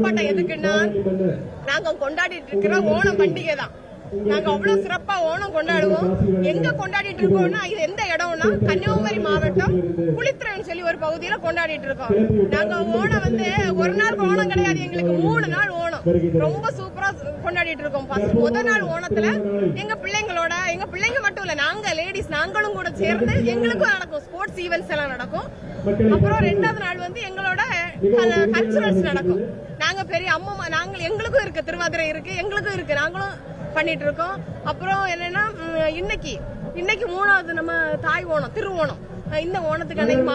ஆர்ப்பாட்டம் எதுக்குன்னா நாங்க கொண்டாடிட்டு இருக்கிற ஓணம் பண்டிகை தான். நாங்க அவ்வளவு சிறப்பா ஓணம் கொண்டாடுவோம். எங்க கொண்டாடிட்டு இருக்கோம்னா இது எந்த இடம்னா கன்னியாகுமரி மாவட்டம் குளித்துறைன்னு சொல்லி ஒரு பகுதியில கொண்டாடிட்டு இருக்கோம். நாங்க ஓணம் ஒரு நாள் ஓணம் கிடையாது, எங்களுக்கு 3 நாள் ஓணம் ரொம்ப சூப்பரா கொண்டாடிட்டு இருக்கோம். முதல் நாள் ஓணத்துல எங்க பிள்ளைங்க மட்டும் இல்ல, நாங்க லேடிஸ் நாங்களும் கூட சேர்ந்து எங்களுக்கும் நடக்கும் ஸ்போர்ட்ஸ் ஈவென்ட்ஸ் எல்லாம் நடக்கும். அப்புறம் 2வது நாள் எங்களோட கல்ச்சுரல்ஸ் நடக்கும். நாங்க பெரிய அம்மா எங்களுக்கும் இருக்கு, திருவாதிரை இருக்கு, எங்களுக்கும் இருக்கு, நாங்களும் பண்ணிட்டு இருக்கோம். அப்புறம் என்னன்னா இன்னைக்கு 3வது நம்ம தாய் ஓணம் திருவோணம். இந்த ஓணத்துக்கு அன்னைக்கு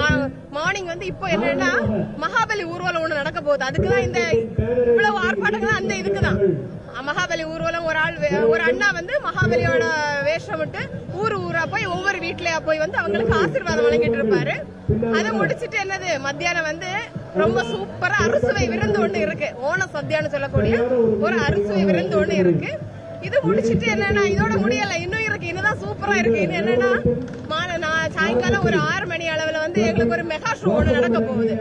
மார்னிங் இப்போ என்னன்னா மகாபலி ஊர்வலம் ஒண்ணு நடக்க போகுது. அதுக்குதான் இந்த இவ்வளவு ஆர்ப்பாட்டங்கள் அந்த இதுக்குதான். மகாபலி ஊர்வலம் ஒரு அண்ணா மகாபலியோட வேஷம் விட்டு ஊரா போய் ஒவ்வொரு வீட்லயா போய் அவங்களுக்கு ஆசீர்வாதம் வழங்கிட்டு இருப்பாரு. அதை முடிச்சிட்டு என்னது மத்தியானம் ரொம்ப சூப்பரா அறுசுவை விருந்து ஒண்ணு இருக்கு. ஓண சத்தியான்னு சொல்லக்கூடிய ஒரு அறுசுவை விருந்து ஒண்ணு இருக்கு. இது முடிச்சிட்டு என்னன்னா இதோட முடியல, இன்னும் இருக்கு, இன்னுதான் சூப்பரா இருக்கு. இது என்னன்னா சாயங்காலம் ஒரு 6 மணி அளவுல எங்களுக்கு ஒரு மெகா ஷோ ஒண்ணு நடக்க போகுது.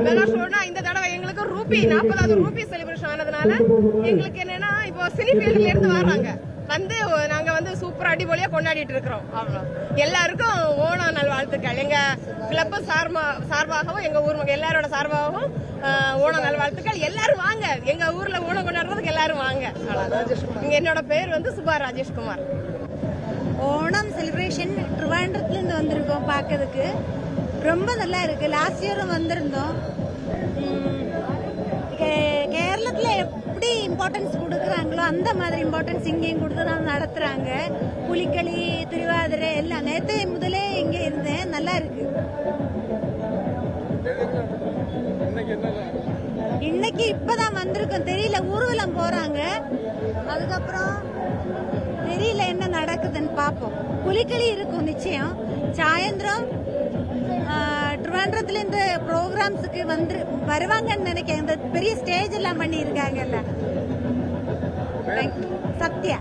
மெகா ஷோனா இந்த தடவை எங்களுக்கு 40வது ரூபி செலிப்ரேஷன் ஆனதுனால எங்களுக்கு என்னன்னா இப்போ சினி ஃபீல்ட்ல இருந்து வர்றாங்க நாங்க சூப்பர் அடிபொலியா கொண்டாடிட்டு இருக்கிறோம். எல்லாருக்கும் ஓணம் நல்வாழ்த்துக்கள். எங்க கிளப் சார்பாகவும் எங்க ஊர் மக்கள் எல்லாரோட சார்பாகவும் ஓணம் நல்வாழ்த்துக்கள். எல்லாரும் வாங்க, எங்க ஊர்ல ஓணம் கொண்டாடுறதுக்கு எல்லாரும் வாங்க. என்னோட பேர் சுபா ராஜேஷ்குமார். ஓணம் செலிப்ரேஷன் திருவாண்டத்துல இருந்து வந்திருக்கோம் பார்க்கறதுக்கு. ரொம்ப நல்லா இருக்கு. லாஸ்ட் இயரும் வந்திருந்தோம். கேரளத்துல எப்படி இம்பார்ட்டன்ஸ் கொடுக்குறாங்களோ அந்த மாதிரி இம்பார்ட்டன்ஸ் இங்கேயும் கொடுத்து தான் நடத்துறாங்க. புலிக்களி, திருவாதிரை எல்லாம் நேற்று முதலே இங்க இருந்தேன். நல்லா இருக்கு. இன்னைக்கு இப்பதான் வந்திருக்கோம். தெரியல, ஊர்வலம் போறாங்க. அதுக்கப்புறம் தெரியல என்ன நடக்குதுன்னு பாப்போம். புலிக்களி இருக்கும் நிச்சயம். சாயந்தரம் திருவனந்தபுரத்துல இருந்து ப்ரோக்ராம்ஸுக்கு வருவாங்கன்னு நினைக்கிறேன். இந்த பெரிய ஸ்டேஜ் எல்லாம் பண்ணி இருக்காங்கல்ல. சத்யா.